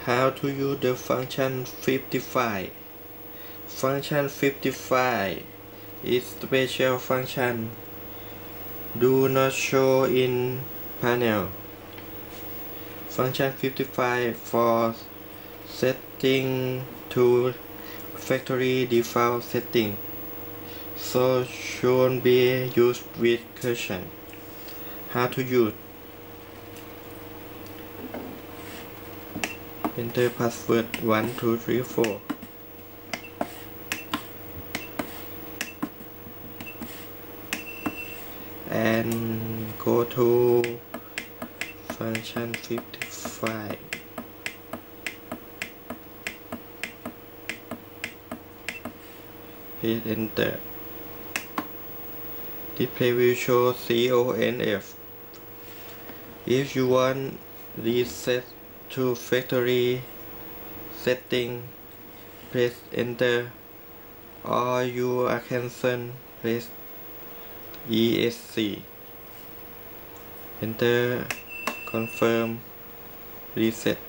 How to use the function 55. Function 55 is special function. Do not show in panel. Function 55 for setting to factory default setting, so should be used with caution. How to use? Enter password 1234 and go to function 55. Hit enter. Display will show CONF. If you want reset to factory setting, press enter, or you are cancel, press ESC. Enter, confirm, reset.